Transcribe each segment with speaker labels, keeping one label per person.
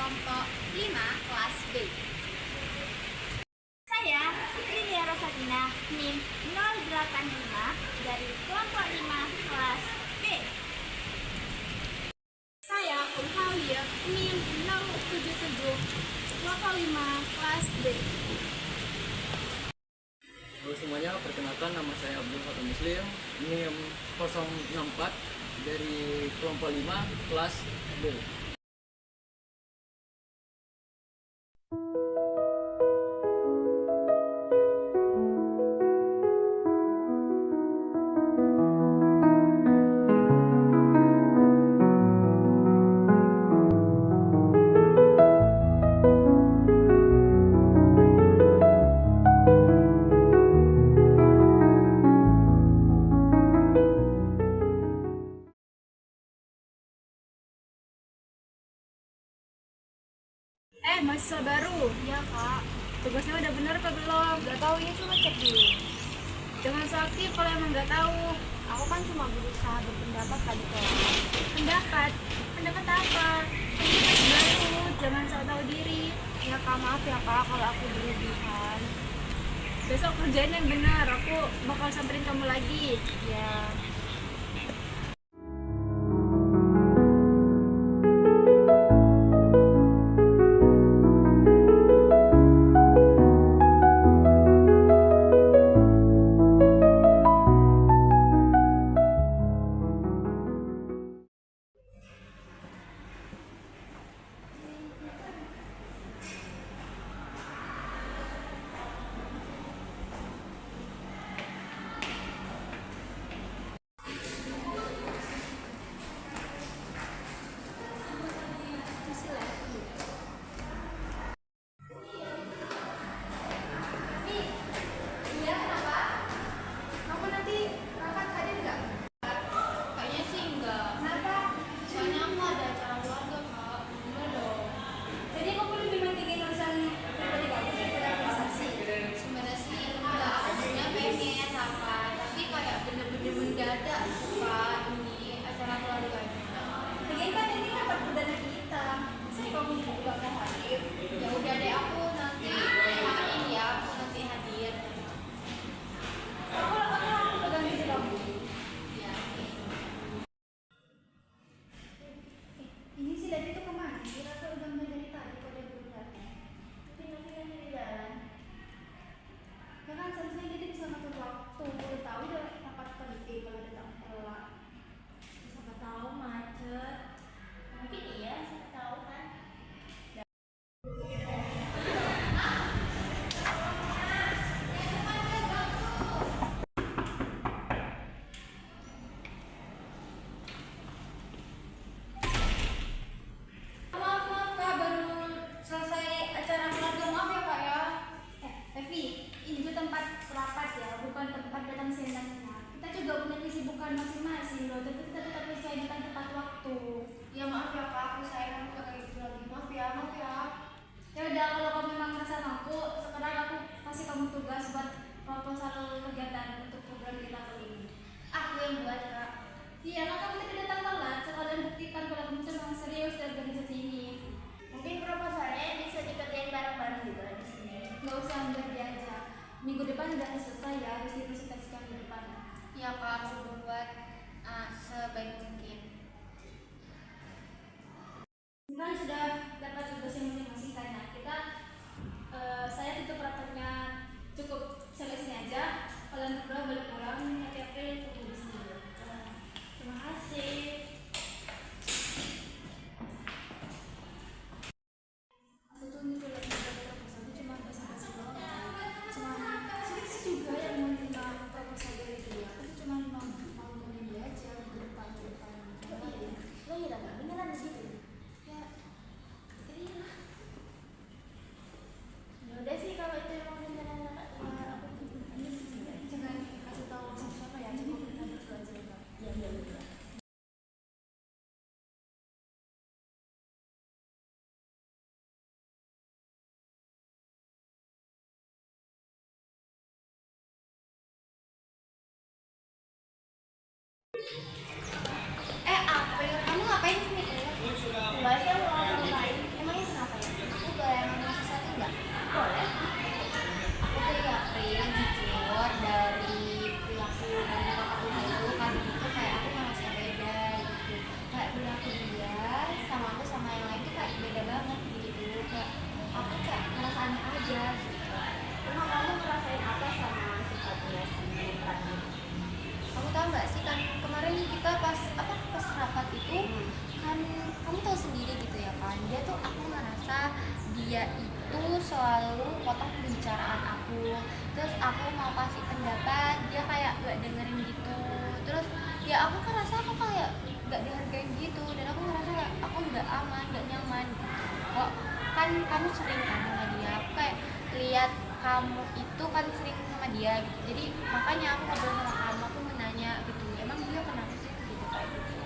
Speaker 1: kelompok 5 kelas B.
Speaker 2: Saya Lilia Rosatina, NIM 085 dari kelompok 5 kelas B.
Speaker 1: Saya Ulfalia, NIM 077 kelompok 5 kelas B.
Speaker 3: Halo semuanya, perkenalkan nama saya Abdul Fatah Muslim, NIM 064 dari kelompok 5 kelas B.
Speaker 1: Mahasiswa baru.
Speaker 2: Iya kak,
Speaker 1: Tugasnya udah bener apa belum?
Speaker 2: gak tahu ya, cuma cek dulu.
Speaker 1: Jangan so aktif kalau emang nggak tahu.
Speaker 2: Aku kan cuma berusaha berpendapat tadi kok.
Speaker 1: Pendapat? Pendapat apa? Ini masih baru, jangan sok tahu diri.
Speaker 2: Ya kak, maaf ya kak kalau aku berlebihan.
Speaker 1: Besok kerjain yang benar, aku bakal samperin kamu lagi.
Speaker 2: Ya.
Speaker 1: Kamu nanti berangkat hadir nggak?
Speaker 2: Kayaknya sih enggak.
Speaker 1: Kenapa?
Speaker 2: Soalnya aku ada acara keluarga kak. Enggak dong.
Speaker 1: Jadi kamu lebih pentingin urusan pribadi kamu daripada organisasi.
Speaker 2: Sebenarnya sih enggak. Aku sebenarnya pengen apa, tapi kayak bener-bener mendadak kak ini acara keluarganya.
Speaker 1: Lagian kan ini rapat perdana kita. Masa kamu juga mau hadir?
Speaker 2: Ya udah deh, aku nanti usahain ya, aku nanti hadir.
Speaker 1: Aku pegang diri kamu.
Speaker 2: Ya.
Speaker 1: Ini si Dati tuh kemana? Kira-kira udah mulai dari tadi kok dia belum datang. Tapi nanti kan di jalan. Ya kan seharusnya dia bisa ngatur waktu. Udah tahu udah rapat penting kalau datang telat.
Speaker 2: Siapa tahu macet. Mungkin iya, siapa tahu kan. Maaf kak, baru selesai acara keluarga, maaf ya kak ya.
Speaker 1: Evi, ini tuh tempat rapat ya, bukan tempat datang senangnya. Kita juga punya kesibukan masing-masing loh, tapi kita tetap bisa datang tepat waktu.
Speaker 2: Ya maaf ya kak, aku sayang aku kayak gitu lagi. Maaf ya, maaf ya.
Speaker 1: Ya udah, kalau kamu memang merasa mampu, sekarang aku kasih kamu tugas buat proposal kegiatan untuk program kita kali ini.
Speaker 2: Aku yang buat kak.
Speaker 1: Iya, kan kamu tidak datang telat, sekalian buktikan kalau kamu tuh memang serius di organisasi ini.
Speaker 2: Mungkin proposalnya bisa dikerjain bareng-bareng juga di sini.
Speaker 1: Nggak usah ambil dia aja. Minggu depan udah selesai ya, harus dipresentasikan minggu depan.
Speaker 2: Ya kak, aku berbuat sebaik mungkin.
Speaker 1: Ini kan sudah dapat tugas yang masing-masing kan. Nah, kita saya tutup rapatnya cukup sampai sini aja. Kalian berdua boleh pulang. Hati-hati tunggu di sini. Terima kasih. Aku tuh ini kalau proposal itu cuma basa-basi doang. Cuma sedikit juga yang menerima proposal dari dia. Aku tuh cuma mau ngomongin dia aja ke depan.
Speaker 2: Lo iya kak, beneran begitu?
Speaker 1: Ya, iya.
Speaker 2: Ya udah sih, kalau itu emang rencana aku
Speaker 1: Jangan kasih tahu siapa ya, cukup kita berdua aja ya, Kak.
Speaker 2: ya. April, kamu ngapain sini? Enggak sih, aku mau ngapain. Emangnya kenapa? tuh aku ngerasa dia itu selalu potong pembicaraan aku. Terus aku mau kasih pendapat, dia kayak gak dengerin gitu. Terus ya aku ngerasa aku kayak gak dihargain gitu, dan aku ngerasa kayak aku gak aman, gak nyaman gitu. Kok kan kamu sering kan sama dia, aku kayak lihat kamu itu kan sering sama dia gitu. Jadi makanya aku ngobrol sama kamu, aku menanya gitu, emang dia kenapa sih gitu kayak gitu.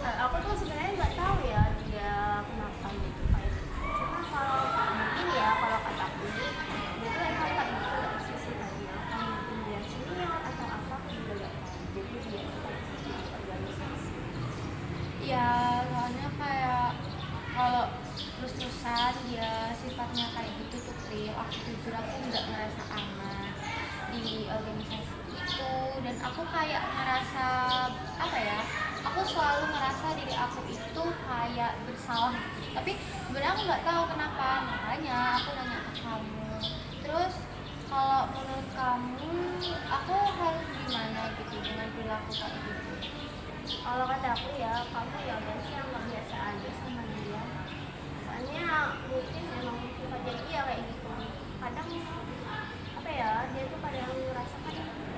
Speaker 1: Aku tuh sebenarnya nggak tahu ya dia kenapa gitu kayak gitu. Cuma kalau mungkin ya kalau kataku dia tuh emang kayak gitu dari sisi tadi ya. Kalau mungkin dia senior atau apa aku juga nggak tahu. Jadi dia tuh dari sisi organisasi.
Speaker 2: Ya soalnya kayak kalau terus-terusan dia sifatnya kayak gitu tuh Pril, aku jujur aku nggak ngerasa aman di organisasi itu, dan aku kayak ngerasa apa ya, aku selalu ngerasa diri aku itu kayak bersalah gitu. Tapi sebenarnya aku nggak tahu kenapa, makanya aku nanya ke kamu. Terus kalau menurut kamu aku harus gimana gitu dengan perilaku kayak gitu?
Speaker 1: Kalau kata aku ya kamu ya berarti yang nggak biasa aja sama dia. Soalnya mungkin memang sifatnya dia kayak gitu. Kadang apa ya dia tuh kadang ngerasa kan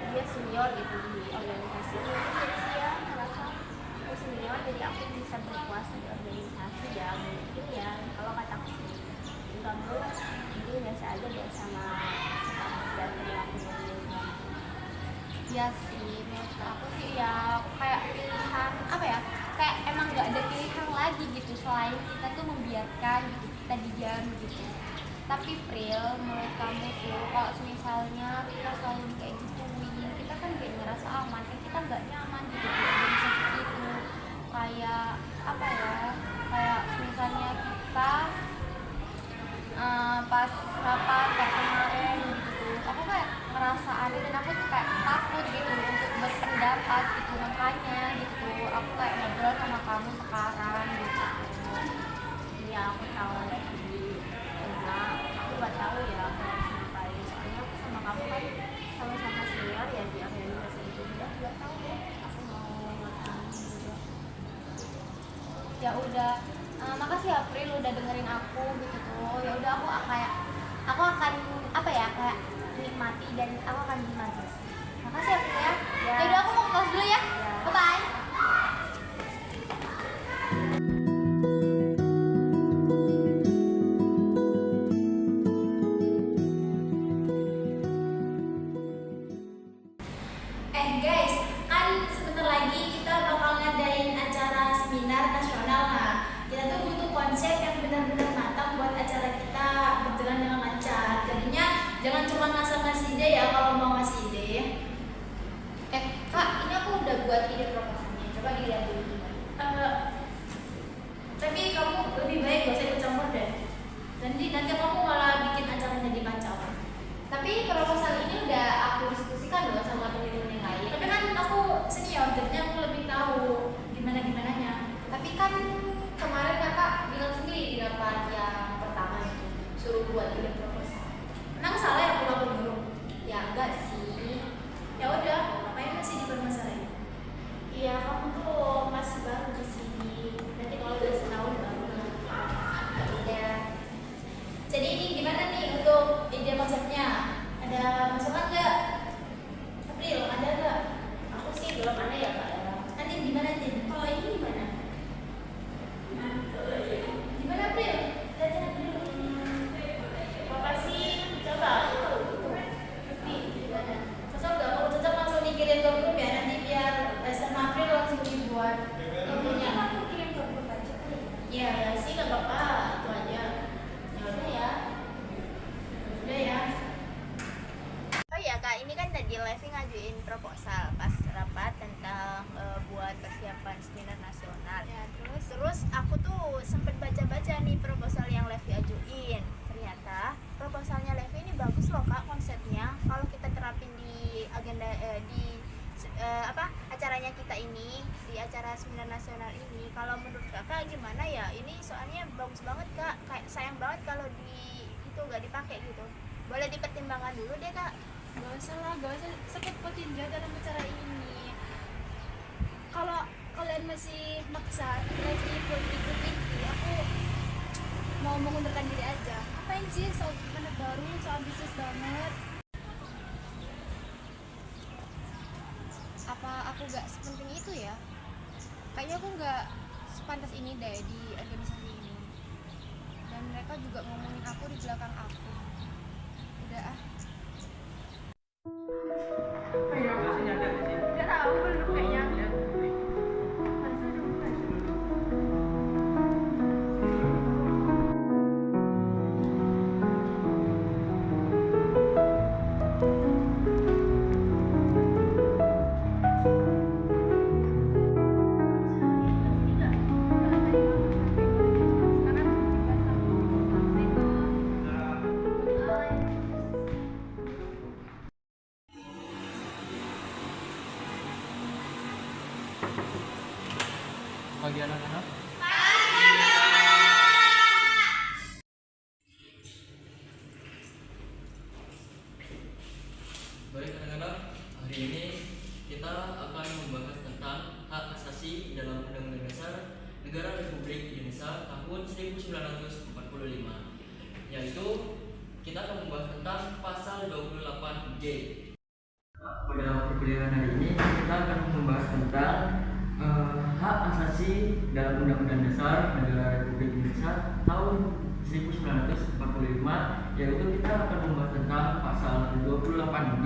Speaker 1: dia senior gitu di organisasi. Mungkin jadi dia ngerasa aku senior jadi aku bisa berkuasa di organisasi ya mungkin ya. Kalau kata aku sih enggak bro, jadi biasa aja biasa sama sikap dan perilakunya dia.
Speaker 2: Ya sih, menurut aku sih ya aku kayak pilihan apa ya, kayak emang gak ada pilihan lagi gitu selain kita tuh membiarkan gitu, kita diam gitu. Tapi Pril, menurut kamu tuh kalau misalnya kita selalu kayak gituin, kita kan gak ngerasa aman, kan kita gak nyaman gitu di organisasi itu. Kayak apa ya, kayak misalnya kita pas rapat kayak kemarin gitu, aku kayak ngerasa aneh dan aku tuh kayak takut gitu untuk berpendapat gitu, makanya gitu aku kayak ngobrol sama kamu sekarang gitu.
Speaker 1: Ya aku tahu sih, cuma aku nggak tahu ya aku harus ngapain. Soalnya aku sama kamu kan sama-sama senior ya di organisasi itu. Udah nggak tahu deh aku mau ngapain juga.
Speaker 2: Ya udah, makasih ya April udah dengerin aku gitu tuh. Ya udah aku akan apa ya, kayak nikmati dan aku akan gimana. Makasih ya April ya.
Speaker 1: Ya.
Speaker 2: Ya udah aku mau ke kelas dulu ya.
Speaker 1: Ya.
Speaker 2: Bye bye.
Speaker 4: Guys, kan sebentar lagi kita bakal ngadain acara seminar nasional. Nah, kita tuh butuh konsep yang benar-benar matang buat acara kita berjalan dengan lancar. Jadinya jangan cuma ngasal ngasih ide ya kalau mau ngasih ide.
Speaker 2: Kak, ini aku udah buat ide proposalnya. Coba dilihat dulu gimana.
Speaker 4: Tapi kamu lebih baik gak usah ikut campur deh. Nanti kamu malah bikin acaranya jadi kacau.
Speaker 2: Tapi proposal ini udah aku diskusikan loh sama teman-teman yang lain.
Speaker 4: Tapi kan aku senior, jadinya aku lebih tahu gimana-gimananya.
Speaker 2: Tapi kan kemarin kakak bilang sendiri di rapat yang pertama itu suruh buat ide proposal.
Speaker 4: Emang salah ya aku lapor dulu?
Speaker 2: Ya enggak sih.
Speaker 4: Ya udah, ngapain masih dipermasalahin?
Speaker 1: Iya kamu tuh masih baru di sini. Nanti kalau udah setahun baru.
Speaker 2: Ya udah.
Speaker 4: Jadi ini gimana nih untuk ide konsepnya? Ada masukan nggak? April, ada nggak?
Speaker 1: Aku sih belum ada ya kak ya.
Speaker 4: Nanti gimana nih? Kalau ini gimana? Gimana April? Lihatin April.
Speaker 1: Makasih. Coba itu.
Speaker 4: Tapi gimana? Cocok nggak? Kalau cocok langsung dikirim ke grup ya. Nanti biar sama April langsung dibuat itunya.
Speaker 1: Aku kirim ke grup aja kali ya.
Speaker 4: Iya ya sih nggak apa-apa. Itu aja. Ya udah ya. Udah ya.
Speaker 1: Oh iya kak, ini kan tadi Levi ngajuin proposal pas rapat tentang buat persiapan seminar nasional.
Speaker 2: Ya,
Speaker 1: Terus aku tuh sempet baca-baca nih proposal yang Levi ajuin. Ternyata proposalnya Levi ini bagus loh kak konsepnya. Kalau kita terapin di agenda acaranya kita ini, di acara seminar nasional ini, kalau menurut kakak gimana ya? Ini soalnya bagus banget kak. Kayak sayang banget kalau itu nggak dipakai gitu. Boleh dipertimbangkan dulu deh kak.
Speaker 2: Gak usah lah, gak usah sepet-petin dia dalam acara ini.
Speaker 1: Kalau kalian masih maksa lagi ikut ini, aku mengundurkan diri aja. Ngapain sih soal anak baru, soal ambisius banget?
Speaker 2: Apa aku gak sepenting itu ya? Kayaknya aku gak sepantas ini deh di organisasi ini. Dan mereka juga ngomongin aku di belakang aku. Udah ah.
Speaker 1: Gak tahu, belum kayaknya.
Speaker 3: Pagi anak-anak. Baik anak-anak, hari ini kita akan membahas tentang hak asasi dalam Undang-Undang Dasar Negara Republik Indonesia tahun 1945, yaitu kita akan membahas tentang pasal 28G. Pada perkuliahan hari ini kita akan membahas tentang hak asasi dalam Undang-Undang Dasar Negara Republik Indonesia tahun 1945, yaitu kita akan membahas tentang pasal 28G,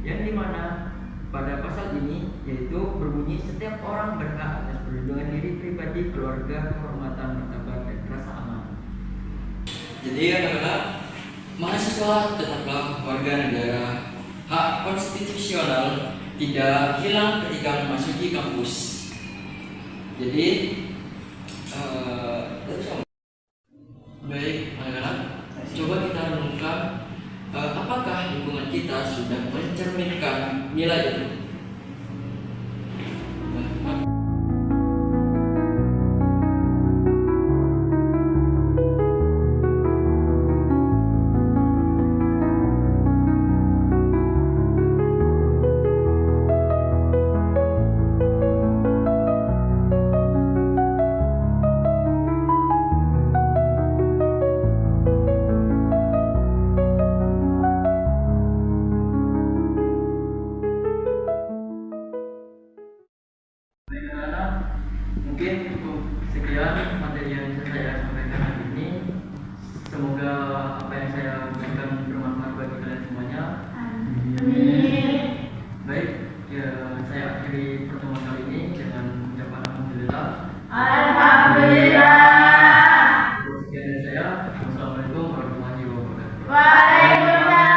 Speaker 3: yang dimana pada pasal ini yaitu berbunyi setiap orang berhak atas perlindungan diri pribadi, keluarga, kehormatan, martabat, dan rasa aman. Jadi anak-anak, mahasiswa tetaplah warga negara. Hak konstitusional tidak hilang ketika memasuki kampus. Jadi, baik anak-anak, coba kita renungkan apakah lingkungan kita sudah mencerminkan nilai itu. Mungkin cukup sekian materi yang bisa saya sampaikan hari ini. Semoga apa yang saya berikan bermanfaat bagi kalian semuanya. Amin. Baik, ya, saya akhiri pertemuan kali ini dengan ucapan alhamdulillah. Alhamdulillah. Sekian dari saya. Wassalamualaikum warahmatullahi wabarakatuh. Waalaikumsalam.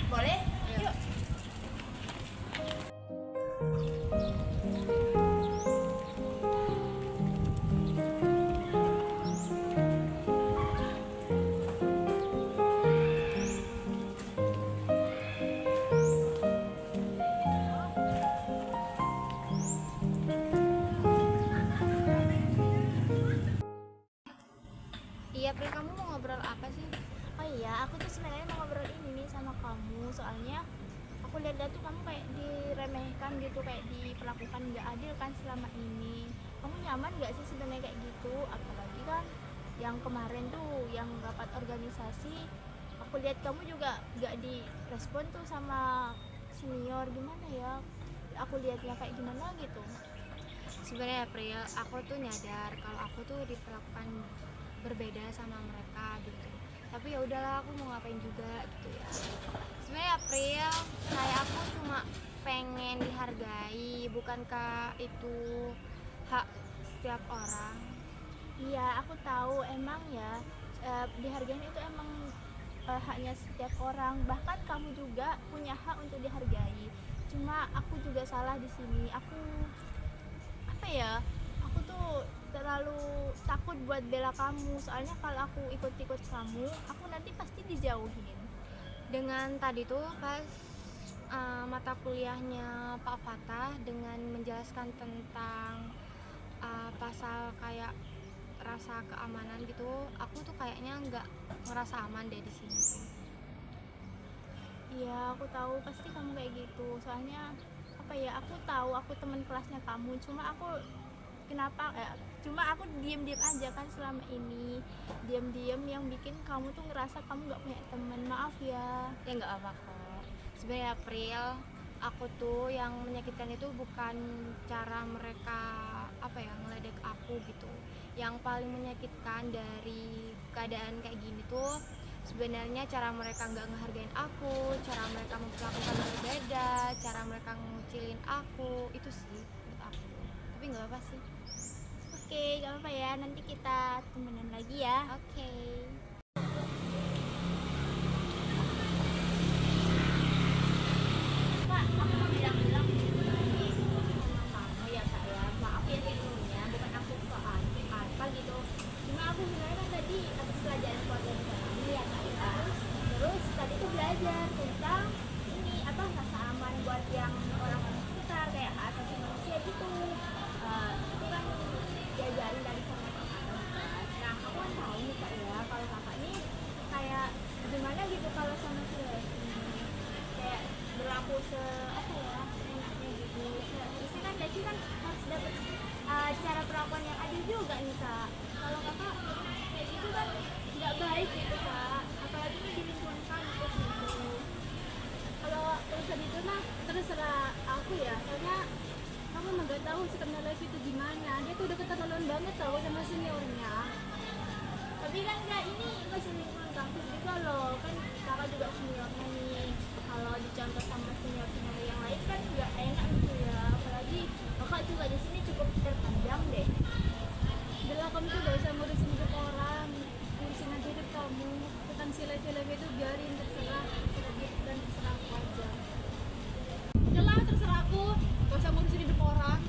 Speaker 2: Boleh? Yuk. Iya, Pri, kamu mau ngobrol apa sih?
Speaker 4: Oh iya, aku tuh sebenarnya mau ngobrol ini sama kamu. Soalnya aku lihat tuh kamu kayak diremehkan gitu, kayak diperlakukan nggak adil kan selama ini. Kamu nyaman nggak sih sebenarnya kayak gitu? Apalagi kan yang kemarin tuh yang rapat organisasi, aku lihat kamu juga nggak direspon tuh sama senior. Gimana ya? Aku lihatnya kayak gimana gitu.
Speaker 2: Sebenarnya April, aku tuh nyadar kalau aku tuh diperlakukan berbeda sama mereka gitu. Tapi ya udahlah, aku mau ngapain juga gitu ya. Sebenarnya April, kayak aku cuma pengen dihargai, bukankah itu hak setiap orang?
Speaker 4: Iya, aku tahu emang ya, dihargain itu emang haknya setiap orang. Bahkan kamu juga punya hak untuk dihargai. Cuma aku juga salah di sini. Aku apa ya? Aku tuh terlalu takut buat bela kamu. Soalnya kalau aku ikut-ikut kamu, aku nanti pasti dijauhin.
Speaker 2: Dengan tadi tuh pas mata kuliahnya Pak Fatah dengan menjelaskan tentang pasal kayak rasa keamanan gitu, aku tuh kayaknya nggak ngerasa aman deh di sini tuh.
Speaker 1: Iya, aku tahu pasti kamu kayak gitu. Soalnya apa ya? Aku tahu aku teman kelasnya kamu. Cuma aku diam-diam aja kan selama ini. Diam-diam yang bikin kamu tuh ngerasa kamu nggak punya teman. Maaf ya.
Speaker 2: Ya nggak apa kok. Sebenarnya April, aku tuh yang menyakitkan itu bukan cara mereka ngeledek aku gitu. Yang paling menyakitkan dari keadaan kayak gini tuh sebenarnya cara mereka nggak ngehargain aku, cara mereka memperlakukan berbeda, cara mereka ngucilin aku, itu sih menurut aku. Tapi nggak apa sih.
Speaker 1: Oke, gak apa-apa ya. Nanti kita temenan lagi ya.
Speaker 2: Oke.
Speaker 4: Kak, aku mau bilang-bilang ini sama kamu ya kak ya. Maaf ya sebelumnya, bukan aku soal apa gitu. Cuma aku sebenarnya kan tadi habis pelajaran keorganisasi ya kak ya. Terus tadi tuh belajar tentang ini apa rasa aman buat yang orang sekitar kayak hak asasi manusia gitu. Itu kan diajarin dari sama kakak kelas. Nah, aku kan tahu nih kak ya kalau kakak ini kayak gimana gitu kalau sama si Leslie kayak berlaku seenaknya gitu. Terusnya kan Desi kan harus dapat cara perlakuan yang adil juga nih kak. Kalau kakak kayak gitu kan nggak baik gitu kak. Apalagi nih di lingkungan kampus gitu. Kalau urusan itu mah terserah aku ya. Soalnya kamu mah gak tahu sebenarnya Levi itu gimana. Dia tuh udah keterlaluan banget tau sama seniornya. Tapi kan enggak, ini masih lingkungan kampus juga loh. Kan kakak juga seniornya nih. Kalau dicontoh sama senior-senior yang lain kan nggak enak gitu ya. Apalagi kakak juga di sini cukup terpandang deh. Udah kamu tuh gak usah ngurusin hidup orang, ngurusin aja hidup kamu. Tentang si Levi itu biarin terserah dia dan terserah aku aja. Udahlah terserah aku, gak usah ngurusin hidup orang.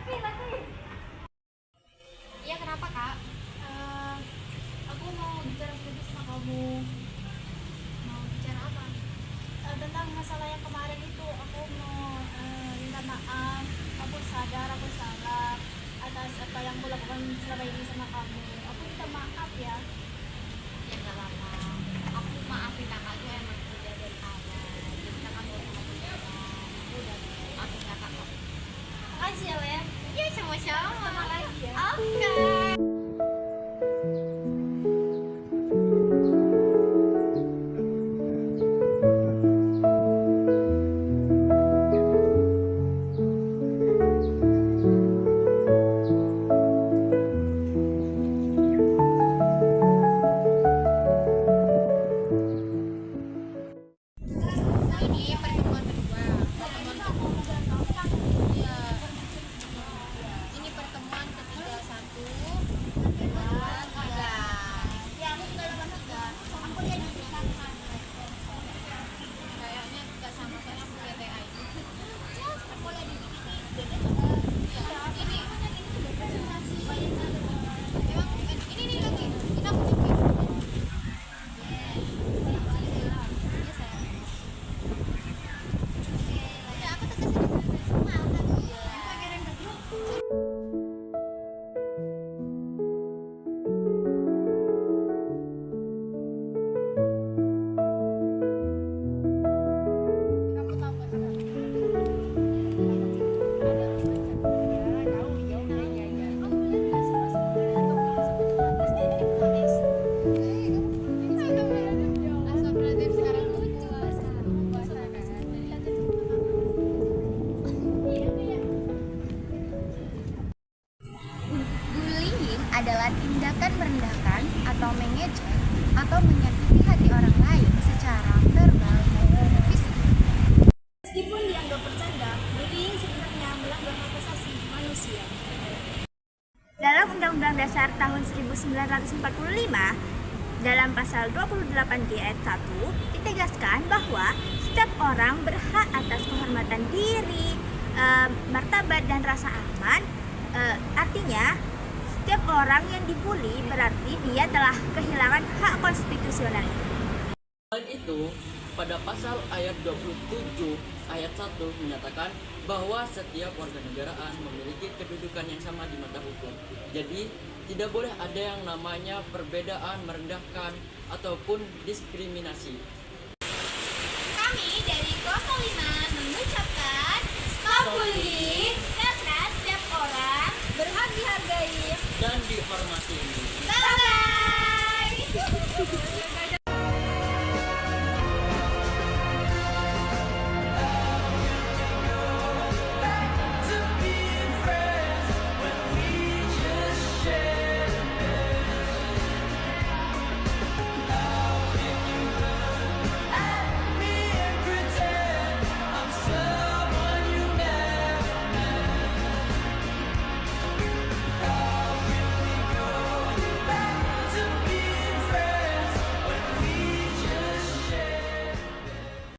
Speaker 4: Levi.
Speaker 2: Iya, kenapa kak?
Speaker 1: Aku mau bicara sedikit sama kamu.
Speaker 2: Mau bicara apa?
Speaker 1: Tentang masalah yang kemarin itu. Aku mau minta maaf. Aku sadar aku salah atas apa yang aku lakukan selama ini sama kamu. Aku minta maaf ya.
Speaker 2: Ya nggak apa-apa. Aku maafin kakak tuh emang udah dari awal. Jadi kakak gak usah ngomong. Aku udah maafin kakak kok.
Speaker 1: Makasih ya, Len.
Speaker 2: Iya, sama-sama.
Speaker 1: Sama lagi ya.
Speaker 2: Oke. Ini pertemuan kedua. Iya. Ini pertemuan ketiga satu.
Speaker 5: adalah tindakan merendahkan atau mengejek atau menyakiti hati orang lain secara verbal maupun fisik.
Speaker 4: Meskipun dianggap bercanda, bullying sebenarnya melanggar hak asasi manusia. Dalam Undang-Undang Dasar tahun 1945, dalam pasal 28G ayat 1 ditegaskan bahwa setiap orang berhak atas kehormatan diri, martabat dan rasa aman. Artinya setiap orang yang dibully berarti dia telah kehilangan hak konstitusional.
Speaker 3: Selain itu, pada pasal ayat 27 ayat 1 menyatakan bahwa setiap warga negaraan memiliki kedudukan yang sama di mata hukum. Jadi, tidak boleh ada yang namanya perbedaan, merendahkan, ataupun diskriminasi.
Speaker 4: Kami dari Kelompok 5 mengucapkan stop bullying karena setiap orang berhak dihargai
Speaker 3: Dan dihormati.
Speaker 4: Bye-bye.